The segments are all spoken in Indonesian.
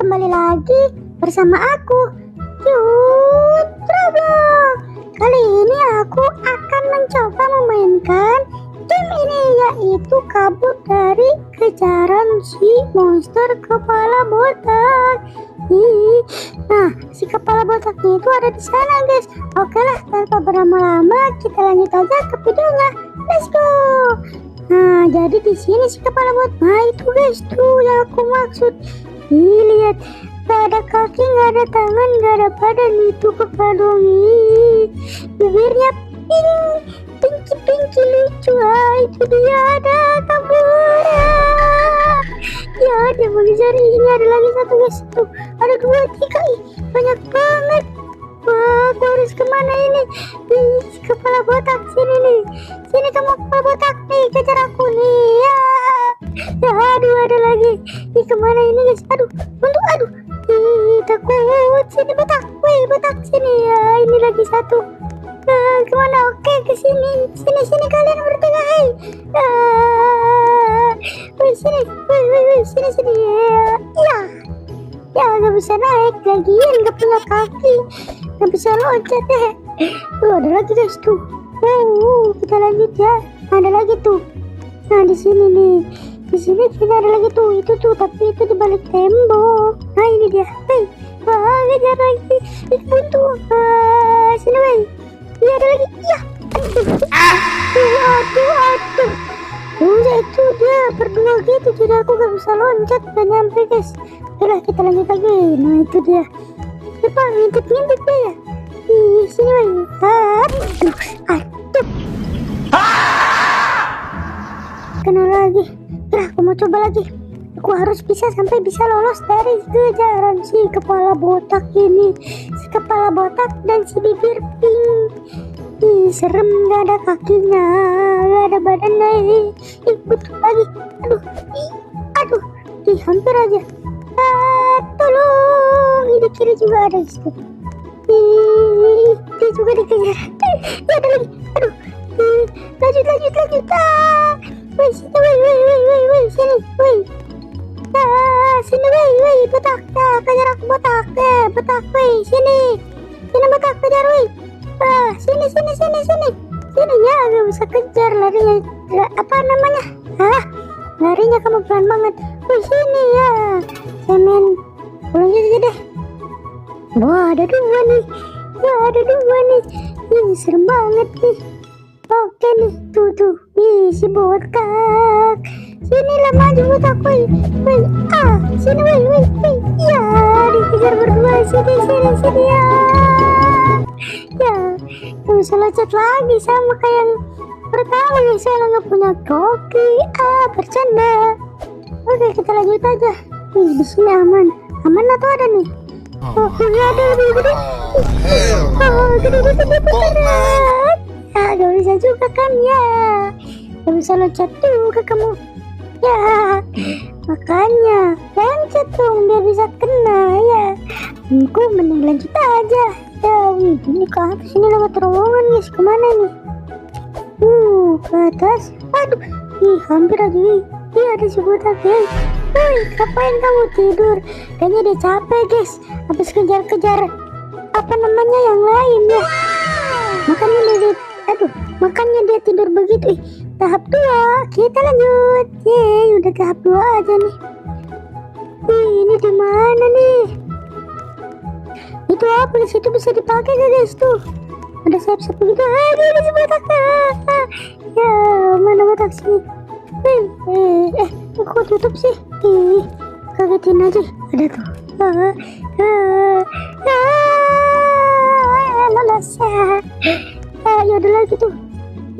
kembali lagi bersama aku, Cute Roblox. Kali ini aku akan mencoba memainkan game ini, yaitu kabur dari kejaran si monster kepala botak. Nah, si kepala botaknya itu ada di sana, guys. Oke lah, tanpa berlama-lama kita lanjut aja ke videonya. Let's go. Nah, jadi di sini si kepala botak. Nah, itu guys, tuh yang aku maksud. Lihat, gak ada kaki, gak ada tangan, gak ada badan. Itu kepala bibirnya pinky lucu. Itu dia, ada kabur. Ya, dia mengejar. Ini ada lagi satu, guys. Tuh, ada 2, 3. Banyak banget. Wah, aku harus kemana ini? Si kepala botak, sini nih. Sini kamu kepala botak nih, kejar aku nih. Ya, aduh, ada lagi. Kemana ini, guys? Aduh, aduh. Takut. Sini botak, botak sini. Ya, ini lagi satu. Kemana? Oke, ke sini. Sini kalian bertiga. Sini. Ya, gak bisa naik lagi, gak punya kaki, gak bisa loncat deh. Ada lagi, guys, tuh. Kita lanjut ya. Ada lagi tuh. Nah, di sini nih. Di sini kita ada lagi tuh. Itu tuh, tapi itu di balik tembok. Nah, ini dia. Wah, kejar lagi. Itu buntu. Sini, Iya, ada lagi. Iya. Aduh. Udah, itu dia berdua gitu, jadi aku gak bisa loncat, gak nyampe, guys. Udah, kita lanjut lagi. Nah, itu dia. Coba ngintip dia ya. Sini, aduh. Kena lagi. Aku mau coba lagi. Aku harus bisa lolos dari kejaran si kepala botak ini. Si kepala botak dan si bibir pink. Serem, gak ada kakinya, gak ada badannya. Betul lagi. Aduh. Hampir aja. Tolong. Ini kiri juga ada itu. Dia juga dikejar. Ya, ada lagi. Aduh. Lanjut. Sini. Sini, botak. Kejar aku, botak. Botak, sini. Sini, botak, kejar, Sini. Sini ya, gak bisa kejar. Larinya apa namanya? Larinya kamu pelan banget. Sini ya. Semen. Pulang aja deh. Wah, ada 2 nih. Serem banget nih. Oke nih, tuh. Si botak. Sini lah, maju botak, sini, ya, dikejar berdua. Sini ya. Ya, gak bisa loncat lagi sama kayak yang pertama, guys. Saya nggak punya kaki. Bercanda. Oke, kita lanjut aja. Di sini aman atau ada nih? Ya, ada lebih gede. Gede beneran. Ya, gak bisa juga kan ya. Gak bisa loncat juga kamu. Ya, makanya loncat dong biar bisa kena ya. Aku mending lanjut aja. Ya, ini ke atas, ini lewat terowongan, guys. Kemana nih? Ke atas. Aduh, hampir aja. Ada si botak, guys. Ngapain kamu tidur? Kayaknya dia capek, guys. Habis kejar-kejar apa namanya yang lain ya. Makanya dia tidur begitu. Tahap 2, kita lanjut. Udah tahap 2 aja nih. Ini di mana nih? Itu apa di situ bisa dipakai gak, guys? Tuh ada sayap-sayap begitu. Ini si botak. Ya, mana botak sini? Kok tutup sih? Kagetin aja. Ada tuh. Lolos. Ya, ada lagi tuh.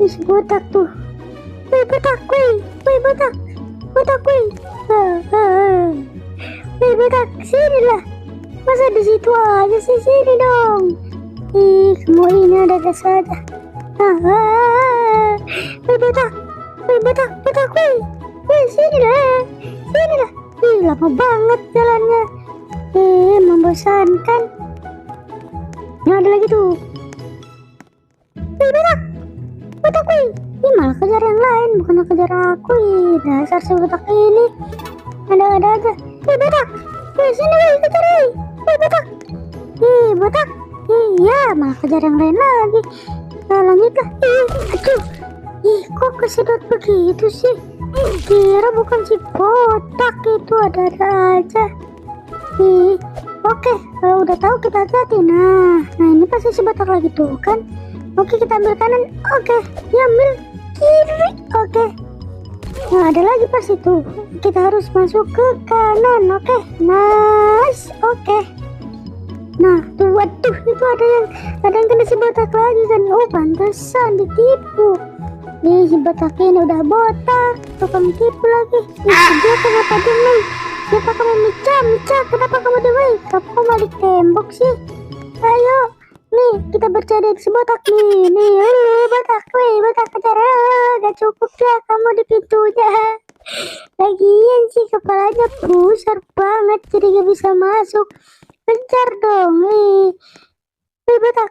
Si botak tuh. Botak. Botak, sini lah. Masa di situ aja sih, sini dong. Kamu ini ada saja. Botak. Sini lah. Lama banget jalannya. Membosankan. Ada lagi tuh. Botak. Ini malah kejar yang lain, bukannya kejar aku. Dasar si botak ini. Ada aja. Botak. Wih, sini wih, kejar wih. Wih, botak. Ih, botak. Iya, malah kejar yang lain lagi. Nah, lanjutlah. Aduh. Ih, kok kesedot begitu sih? Kira bukan si botak itu, ada-ada aja. Ih, oke, kalau udah tahu kita hati-hati. Nah ini pasti si botak lagi tuh kan. Oke, kita ambil kanan. Oke, dia ambil kiri. Oke. Nah, ada lagi pas itu. Kita harus masuk ke kanan. Oke, nice. Oke. Nah, tuh, waduh, itu ada yang kena si botak lagi kan. Oh, pantesan ditipu. Nih, si botak ini udah botak. Tukang tipu lagi. Dia kenapa dia nih? Siapa kamu, Mica? Kenapa kamu demai? Kamu balik tembok sih? Ayo, nih kita bercanda si botak nih. Botak kejar. Gak cukup ya kamu di pintunya. Lagian sih kepalanya besar banget, jadi gak bisa masuk. Kejar dong, nih. Botak.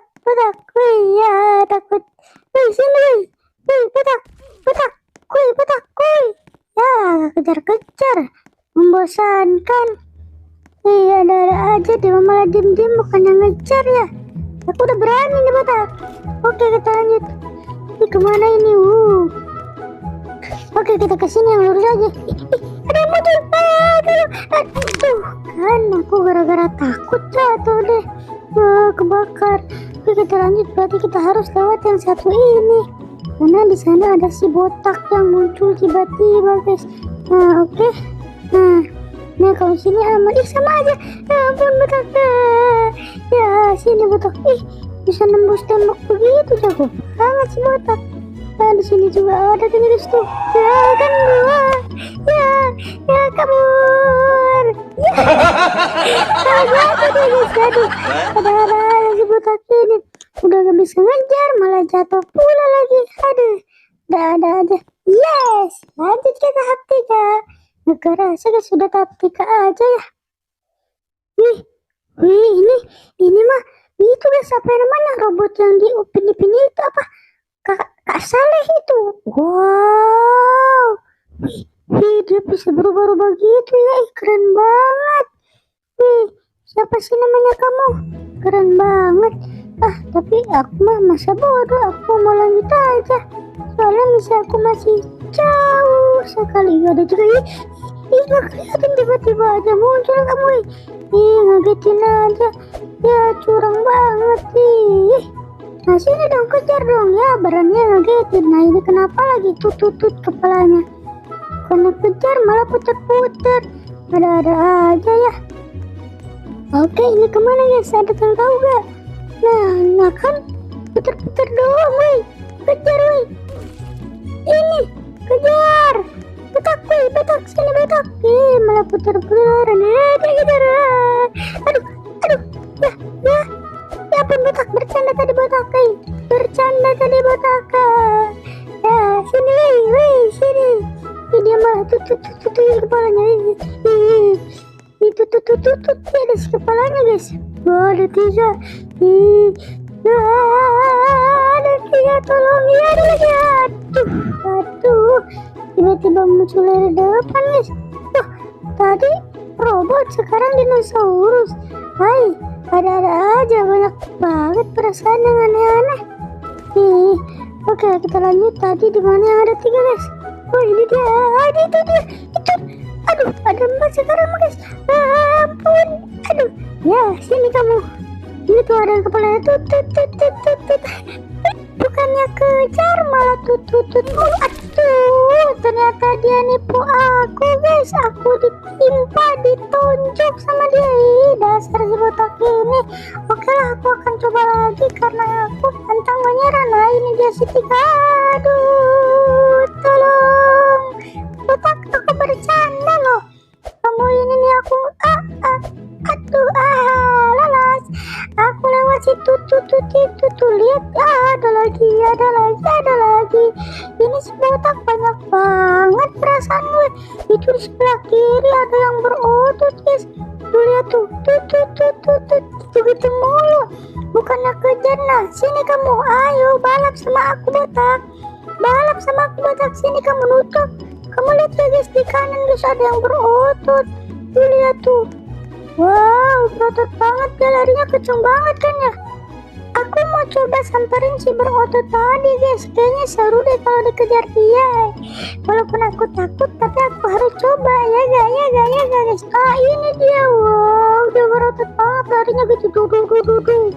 Ya takut. Sini, botak. Ya, kejar. Membosankan. Ada aja dia malah diem bukannya ngejar ya. Aku udah berani nih botak. Oke, kita lanjut. Ini kemana ini? Oke, kita kesini yang lurus aja. Ada yang muncul. Aduh, kan aku gara-gara takut jatuh deh. Kebakar. Oke, kita lanjut. Berarti kita harus lewat yang satu ini. Karena di sana ada si botak yang muncul tiba-tiba, guys. Nah, oke. Nah kalau sini aman. Sama aja. Ya ampun, botak. Ya, sini botak. Bisa nembus tembok begitu, jago banget si botak. Nah, di sini juga ada jenis tuh. Ya kan gua. Ya kabur. Aduh. Ada si botak ini. Udah gak bisa ngejar, malah jatuh pula lagi. Aduh. Ada aja. Yes, lanjut ke tahap 3. Negara saya sudah tahap 3 aja ya. Wih, ini mah itu guys, apa namanya, robot yang di Upin Ipin itu, apa? Kak Saleh itu. Wow. Wih, dia bisa berubah-ubah gitu ya. Keren banget. Wih, siapa sih namanya kamu? Keren banget. Tapi aku mah masa bodoh, aku mau lanjut aja. Soalnya misi aku masih jauh sekali. Ada juga gak kelihatan, tiba-tiba aja muncul kamu. Ngagetin aja. Ya, curang banget nih. Nah, sini dong, kejar dong ya, barannya ngagetin. Nah, ini kenapa lagi tutut kepalanya? Karena kejar malah putar-putar. Ada aja ya. Oke, ini kemana guys? Ada yang tahu gak? Nah kan putar-putar doang, woi. Kejar, woi. Ini, kejar. Betak, sini betak. Malah putar-putar. Kejar. Aduh. Ya ampun, betak. Bercanda tadi betak. Ya, sini, woi, sini. Dia malah tutut kepalanya. Tutut. Ada si kepalanya, guys. Wah, ada 3. Ada 3, tolong ya, ada lagi. Aduh. Tiba-tiba muncul dari depan, guys. Tadi robot, sekarang dinosaurus. Hai, ada aja, banyak banget perasaan yang aneh-aneh. Oke, kita lanjut. Tadi di mana yang ada 3, guys? Ini dia. Itu dia. Aduh, ada 4 sekarang, guys. Ampun. Aduh. Ya, sini kamu. Ini tuh ada kepalanya tutut. Bukannya kejar, malah tutut. Aduh, ternyata dia nipu aku, guys. Aku ditimpa, ditunjuk sama dia. Dasar si botak ini. Oke lah, aku akan coba lagi karena aku pantang menyerah. Nah, ini dia si 3. Aduh, tolong. Botak, aku bercanda loh. Kamu ini nih, aku lalas. Aku lewat si tutut itu tuh, lihat. Ada lagi. Ini si botak banyak banget perasaan gue. Itu di sebelah kiri ada yang berotot, guys. Tuh, lihat tuh. Gitu mulu. Bukannya kejar. Nah, sini kamu. Ayo balap sama aku, botak. Sini kamu nutup. Kamu lihat ya, guys, di kanan, guys, ada yang berotot. Tuh, lihat tuh. Wow, berotot banget, dia larinya kenceng banget kan ya. Aku mau coba samperin si berotot tadi guys, kayaknya seru deh kalau dikejar dia. Walaupun aku takut, tapi aku harus coba ya gak guys. Ah, ini dia, wow, dia berotot banget, larinya gitu,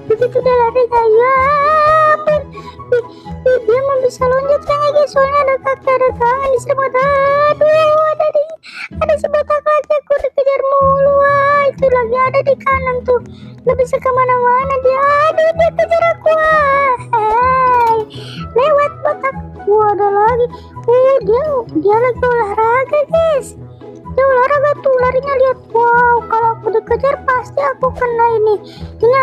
begitu dia larinya, ya ampun. Dia mau bisa loncat kayaknya guys, soalnya ada kaki, ada tangan di sebelah. Aduh, ada sebotak lagi, aku dikejar mulu. Wah, itu lagi ada di kanan tuh, nggak bisa kemana-mana dia. Aduh, dia kejar aku. Hai, lewat botak. Wah, ada lagi. Dia lagi olahraga guys. Dia olahraga tuh, larinya lihat. Wow, kalau aku dikejar pasti aku kena ini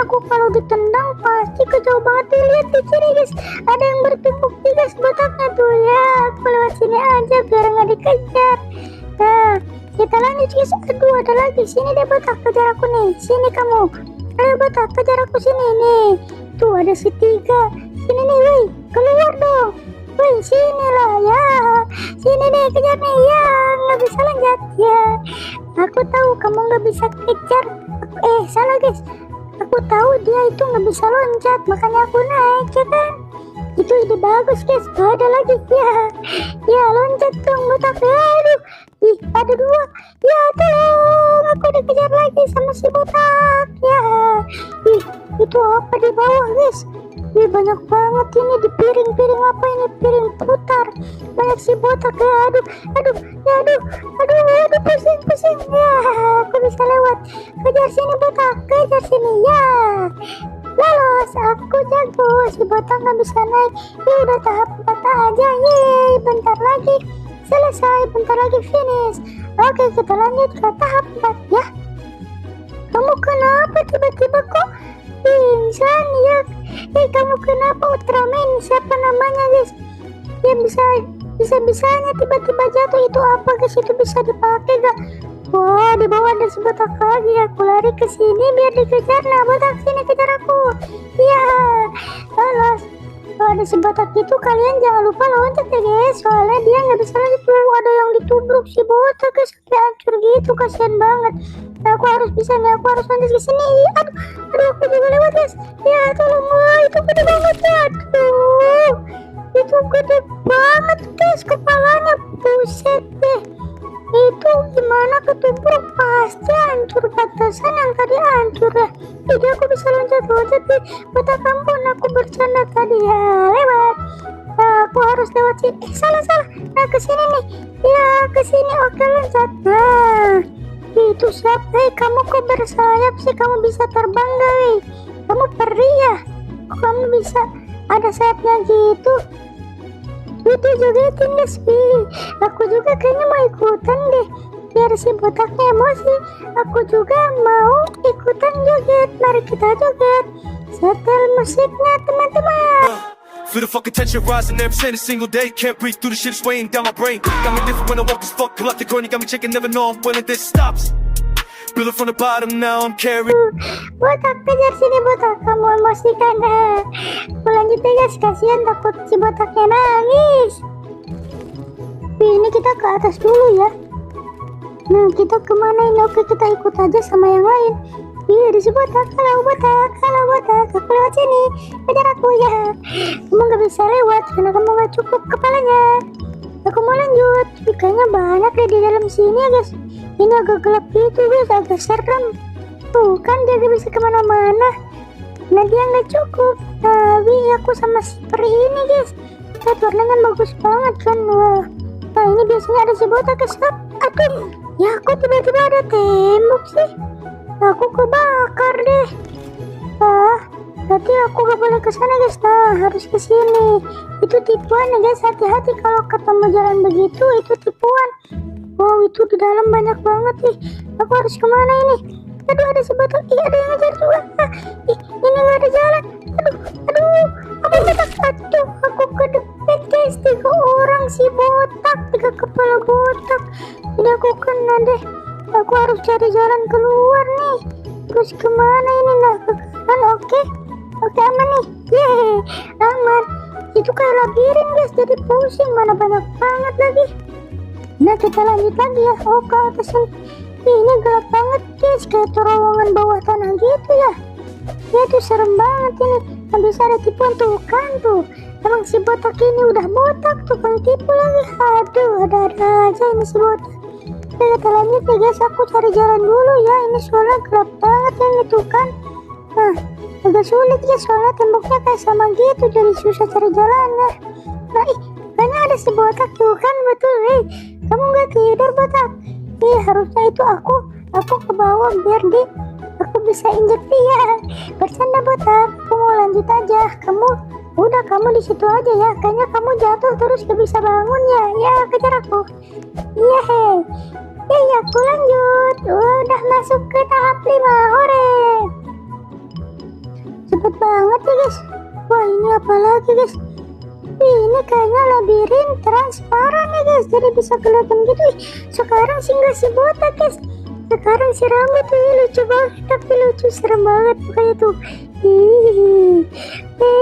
aku kalau ditendang pasti kejauh banget. Lihat di sini guys, ada yang bertumpuk guys botaknya tuh ya. Aku lewat sini aja biar nggak dikejar. Nah, kita lanjut guys. Aduh, ada lagi. Sini deh botak, kejar aku nih. Sini kamu. Ayo botak, kejar aku sini nih. Tuh ada si tiga. Sini nih, woi, keluar dong. Woi, sini lah ya. Sini nih, kejar nih ya. Nggak bisa loncat ya. Aku tahu kamu nggak bisa kejar. Salah guys. Aku tahu dia itu nggak bisa loncat, makanya aku naik ya kan. Itu ide bagus guys. Ada lagi ya loncat dong botak. Aduh, ada dua. Ya tolong, aku dikejar lagi sama si botak ya. Itu apa di bawah guys? Banyak banget ini di piring apa ini, piring putar. Banyak si botak ya. Aduh, pusing ya. Aku bisa lewat. Kejar sini botak, kejar sini ya. Lolos, aku jago. Si botak nggak bisa naik. Udah tahap 4 aja. Yeay, bentar lagi selesai, bentar lagi finish. Oke, kita lanjut ke tahap 4 ya. Kamu kenapa tiba-tiba kok pingsan ya? Kamu kenapa, Ultraman? Siapa namanya guys? Dia bisa-bisanya tiba-tiba jatuh. Itu apa guys? Itu bisa dipakai gak? Wah, di bawah ada sebotak lagi. Aku lari ke sini biar dikejar. Nah, botak sini kejar aku. Ya, lolos. Kalau ada sebotak itu, kalian jangan lupa loncat ya guys, soalnya dia nggak bisa lagi tuh. Ada yang ditubruk si botak guys, sampai hancur gitu, kasihan banget. Nah, aku harus bisa nih, aku harus loncat ke sini. Aduh, aku juga lewat guys. Ya tolong, wah, itu gede banget ya. Aduh, itu gede banget guys, kepalanya, buset deh. Itu gimana ketubruk, pasti hancur batasan yang tadi hancur ya. Jadi aku bisa loncat nih. Botak ampun, aku bercanda tadi ya. Lewat. Nah, aku harus lewat sini. Salah. Nah, ke sini nih. Ya, ke sini. Oke, loncat. Nah, itu siapa? Kamu kok bersayap sih? Kamu bisa terbang gak? Kamu peri ya? Kok kamu bisa ada sayapnya gitu? Itu jogetin guys. Aku juga kayaknya mau ikutan deh, biar si botaknya emosi. Aku juga mau ikutan joget. Mari kita joget. Setel musiknya teman-teman. Feel the fucking tension rising every single day. Can't breathe through the shit that's weighing down my brain. Got me different when I walk this fuck. Pull out the gun, you got me checking, never know when this stops. Build it from the bottom, now I'm carrying. Botak, kejar sini botak. Kamu emosikan. Aku lanjut ya guys, kasihan takut si botaknya nangis. Ini kita ke atas dulu ya. Nah, kita kemana ini? Oke, kita ikut aja sama yang lain. Di si botak. Halo botak. Aku lewat sini. Kejar aku ya. Kamu gak bisa lewat karena kamu gak cukup kepalanya. Aku mau lanjut. Kayaknya banyak deh di dalam sini ya guys. Ini agak gelap gitu guys, agak serem. Tuh kan dia gak bisa kemana-mana. Nah, dia gak cukup. Tapi aku sama si peri ini guys. Lihat warnanya bagus banget kan. Wah. Nah, ini biasanya ada si botak guys. Aduh, ya aku tiba-tiba ada tembok sih. Aku kebakar deh. Berarti aku gak boleh ke sana guys. Nah, harus ke sini. Itu tipuan ya guys. Hati-hati kalau ketemu jalan begitu, itu tipuan. Wow, itu di dalam banyak banget nih. Aku harus kemana ini? Aduh, ada si botak. Ada yang ngejar juga. Ini gak ada jalan. Aduh, aku botak. Aduh, aku kedepet guys. 3 orang si botak, 3 kepala botak. Jadi aku kena deh. Aku harus cari jalan keluar nih. Terus kemana ini? Nah, ke kanan. Oke, aman nih. Yeay, aman. Itu kayak labirin guys, jadi pusing. Mana banyak banget lagi. Nah, kita lanjut lagi ya. Oh, ke atas ini. Ini gelap banget guys. guys, kayak terowongan bawah tanah gitu ya. Ya tuh serem banget ini. Nah, bisa ada tipuan tuh kan tuh. Emang si botak ini udah botak, tukang tipu lagi. Aduh, ada-ada aja ini si botak. Oke, kita lanjut ya guys, aku cari jalan dulu ya. Ini soalnya gelap banget yang itu kan. Nah, agak sulit ya soalnya temboknya kayak sama gitu, jadi susah cari jalannya. Nah, kayaknya ada si botak tuh kan, betul. Kamu gak tidur botak? Harusnya itu aku ke bawah biar aku bisa injek dia. Bercanda botak, aku mau lanjut aja. Kamu di situ aja ya. Kayaknya kamu jatuh terus gak bisa bangun ya. Ya, kejar aku. Iya, aku lanjut. Udah masuk ke tahap 5. Hore. Cepet banget ya guys. Wah, ini apa lagi guys? Ini kayaknya labirin transparan ya guys, jadi bisa kelihatan gitu. Sekarang sih nggak si botak guys, sekarang si rambut tuh lucu banget, tapi lucu serem banget pokoknya tuh.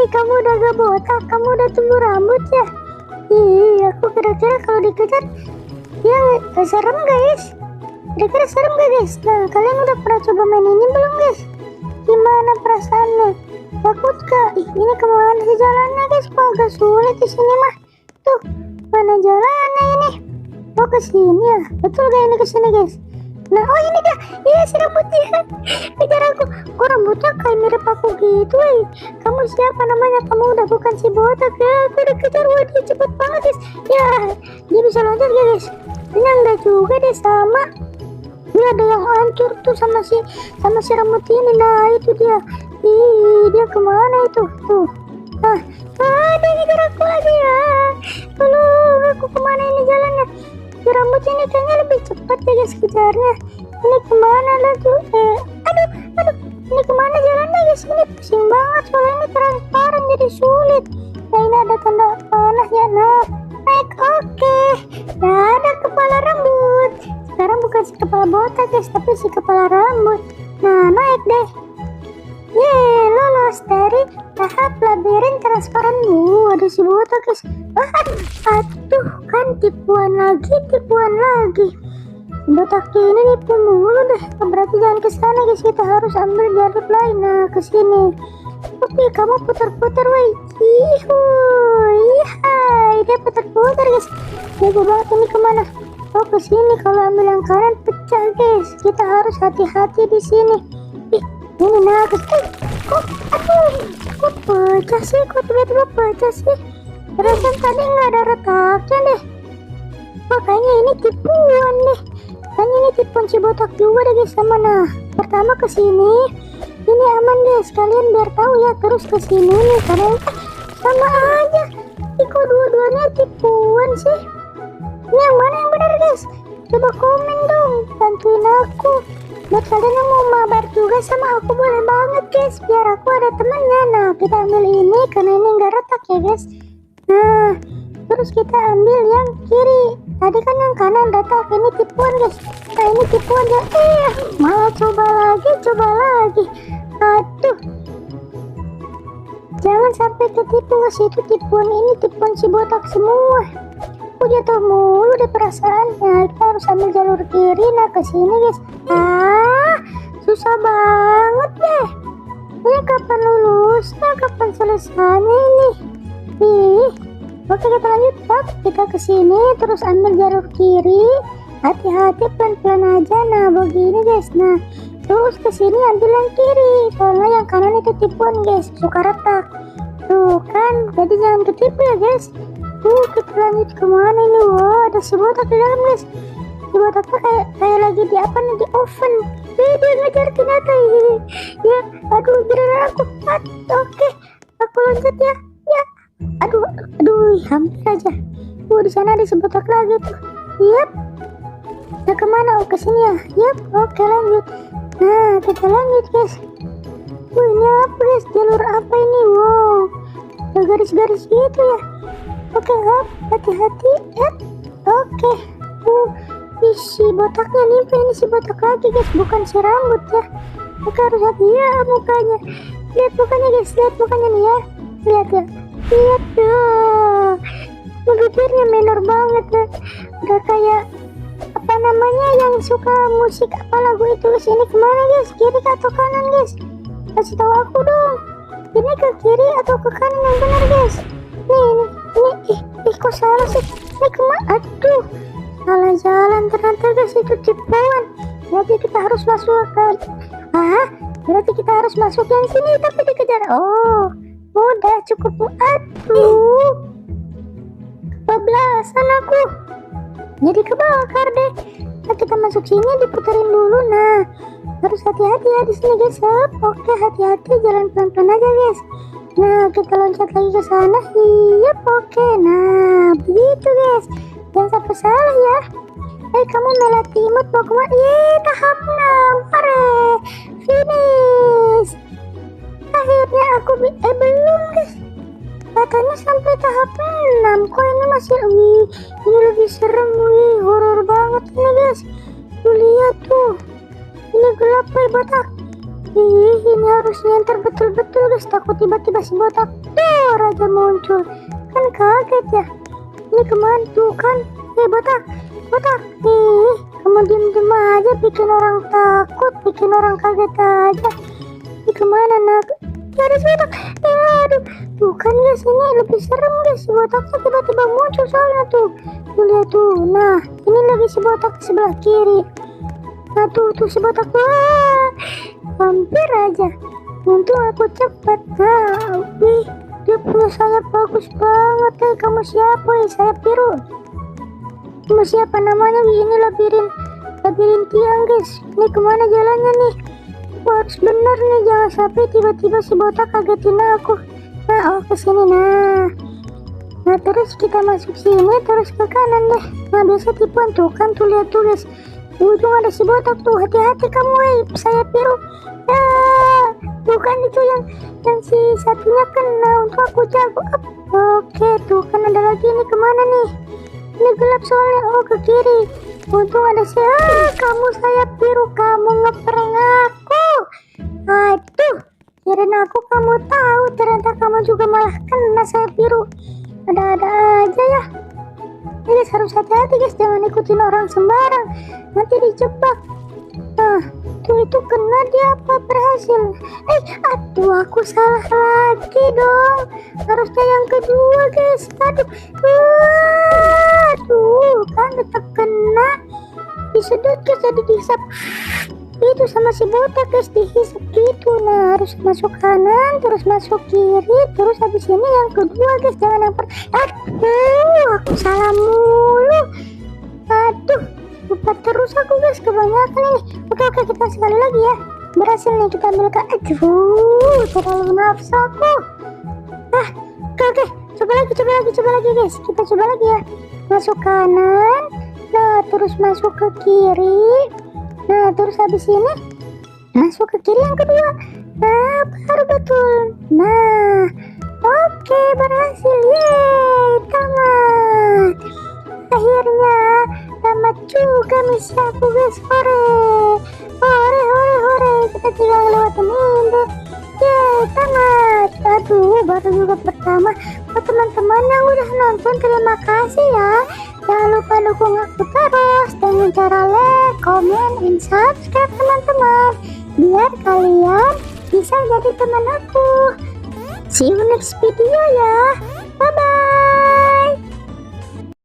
Kamu udah gak botak, kamu udah tumbuh rambut ya. Aku kira-kira kalau dikejar ya gak serem guys. Kira-kira serem gak guys? Nah, kalian udah pernah coba main ini belum guys? Gimana perasaannya? Takut kak? Ini kemana sih jalannya guys? Kok agak sulit di sini mah. Tuh, mana jalannya ini? Oh, ke sini ya. Betul gak ini ke sini guys? Nah, oh ini dia. Iya, si rambutnya. Kejar aku. Kok rambutnya kayak mirip aku gitu, Kamu siapa namanya? Kamu udah bukan si botak ya? Aku udah kejar. Wah, dia cepet banget guys. Ya, dia bisa loncat ya guys. Ini enggak juga deh sama. Dia ada yang hancur tuh sama si rambut ini. Nah, itu dia. Dia kemana itu? Tuh. Dia ngejar aku lagi ya. Tolong, aku kemana ini jalannya? Si rambut ini kayaknya lebih cepat ya guys kejarnya. Ini kemana lagi? Aduh. Ini kemana jalannya guys? Ini pusing banget soalnya ini transparan jadi sulit. Nah, ini ada tanda panah ya. Nah, naik. Oke. Nah, ada kepala rambut. Sekarang bukan si kepala botak guys, tapi si kepala rambut. Nah, naik deh. Lolos dari tahap labirin transparan. Ada si botak guys. Aduh, kan tipuan lagi. Botak ini nipu mulu deh. Berarti jangan ke sana guys, kita harus ambil jalur lain. Nah, ke sini. Oke, kamu putar-putar woi. Dia putar-putar guys. Jago banget ini kemana? Oh, ke sini. Kalau ambil yang kanan pecah guys. Kita harus hati-hati di sini. Ini nagus. Kok pecah sih? Kok tiba-tiba pecah sih? Perasaan tadi nggak ada retaknya deh. Kayaknya ini tipuan deh. Kayaknya ini tipuan si botak juga deh guys. Sama nah, pertama ke sini. Ini aman guys. Kalian biar tahu ya. Terus ke sini nih karena sama aja. Kok dua-duanya tipuan sih? Ini yang mana yang benar guys? Coba komen dong. Bantuin aku. Buat kalian yang mau mabar juga sama aku boleh banget guys, biar aku ada temennya. Nah, kita ambil ini karena ini nggak retak ya guys. Nah, terus kita ambil yang kiri. Tadi kan yang kanan retak, ini tipuan guys. Nah, ini tipuan ya. Malah coba lagi. Aduh, jangan sampai ketipu guys, itu tipuan, ini tipuan si botak semua. Aku jatuh mulu deh perasaannya. Kita harus ambil jalur kiri. Nah, ke sini guys. Susah banget deh. Ini kapan lulusnya? Kapan selesainya ini? Oke, kita lanjut. Kita ke sini terus ambil jalur kiri. Hati-hati, pelan-pelan aja. Nah, begini guys. Nah, terus ke sini ambil yang kiri. Soalnya yang kanan itu tipuan guys, suka retak. Tuh kan, jadi jangan ketipu ya guys. Kita lanjut kemana ini? Wah, ada si botak di dalam guys. Si botaknya kayak lagi di apa nih, di oven. Dia ngejar ternyata. Ya, aduh, beneran aku. Oke, aku loncat ya. Aduh, hampir aja. Di sana ada si botak lagi tuh. Yap. Nah, kemana? Ke sini ya. Yap. Oke, lanjut. Nah, kita lanjut guys. Ini apa guys? Jalur apa ini? Wow, ada garis-garis gitu ya. Oke, hati-hati. Oke. Si botaknya nih, ini si botak lagi guys, bukan si rambut ya. Oke, harus hati ya mukanya. Lihat mukanya guys, lihat mukanya nih ya. Lihat ya. Lihat tuh. Bibirnya menor banget ya. Udah kayak apa namanya yang suka musik apa lagu itu guys? Ini kemana guys? Kiri atau kanan guys? Kasih tahu aku dong. Ini ke kiri atau ke kanan yang benar guys? Nih, kok salah sih? Ini kemana? Aduh, salah jalan ternyata guys, itu tipuan. Berarti kita harus masuk ke berarti kita harus masuk yang sini tapi dikejar. Oh, udah cukup. Aduh, kebablasan aku. Jadi kebakar deh. Nah, kita masuk sini, diputerin dulu. Nah, harus hati-hati ya di sini guys. Oke, hati-hati, jalan pelan-pelan aja guys. Nah, kita loncat lagi ke sana. Iya, oke. Nah, begitu guys. Jangan sampai salah ya. Kamu melatih imut mau kemana? Tahap 6. Hore, finish. Akhirnya aku belum guys. Katanya sampai tahap 6. Kok ini masih ini lebih serem, horor banget ini guys. Tuh lihat tuh. Ini gelap botak. Ini harus nyenter betul-betul guys. Takut tiba-tiba si botak tuh raja muncul. Kan kaget ya. Ini kemana tuh kan? Botak. Kamu diem-diem aja, bikin orang takut, bikin orang kaget aja. Ini kemana nak? Ada si botak. Aduh, tuh kan guys, ini lebih serem guys. Si botaknya tiba-tiba muncul soalnya tuh. Tuh lihat tuh. Nah, ini lagi si botak di sebelah kiri. Nah tuh si botak. Wah, hampir aja. Untung aku cepat. Nah, dia punya sayap bagus banget. Kamu siapa ya? Sayap biru. Kamu siapa namanya? Ini labirin tiang guys. Ini kemana jalannya nih? Harus bener nih, jangan sampai tiba-tiba si botak kagetin aku. Nah, ke sini. Nah, terus kita masuk sini, terus ke kanan deh. Nah, biasa tipuan tuh kan, tuh lihat tuh guys. Di ujung ada si botak tuh. Hati-hati kamu, sayap biru. Tuh kan itu yang si satunya kena. Untuk aku jago. Oke, tuh kan ada lagi. Ini kemana nih? Ini gelap soalnya. Oh, ke kiri. Untung ada si kamu sayap biru, kamu ngeprank aku. Aduh, kirain aku kamu tahu, ternyata kamu juga malah kena sayap biru. Ada-ada aja ya. Guys, harus hati-hati guys, jangan ikutin orang sembarang, nanti dijebak. Nah, tuh itu kena dia apa berhasil. Aduh, aku salah lagi dong. Harusnya yang kedua guys. Aduh, kan tetap kena. Disedot guys, jadi dihisap. Itu sama si botak guys, dihisap gitu. Nah, harus masuk kanan, terus masuk kiri, terus habis ini yang kedua guys, jangan yang aduh, aku salah mulu. Aduh, lupa terus aku guys, kebanyakan ini. Oke, kita sekali lagi ya. Berhasil nih kita ambil ke. Aduh, terlalu nafsu aku. Oke, coba lagi guys. Kita coba lagi ya. Masuk kanan, nah terus masuk ke kiri. Nah, terus habis ini masuk ke kiri yang kedua. Nah, baru betul. Nah, oke, berhasil. Yeay, tamat. Akhirnya tamat juga misi aku guys. Hore. Kita tinggal lewatin ini. Yeay, tamat. Aduh, baru juga pertama. Buat teman-teman yang udah nonton, terima kasih ya. Jangan lupa dukung aku terus dengan cara like, comment, and subscribe teman-teman, biar kalian bisa jadi teman aku. See you next video ya. Bye bye.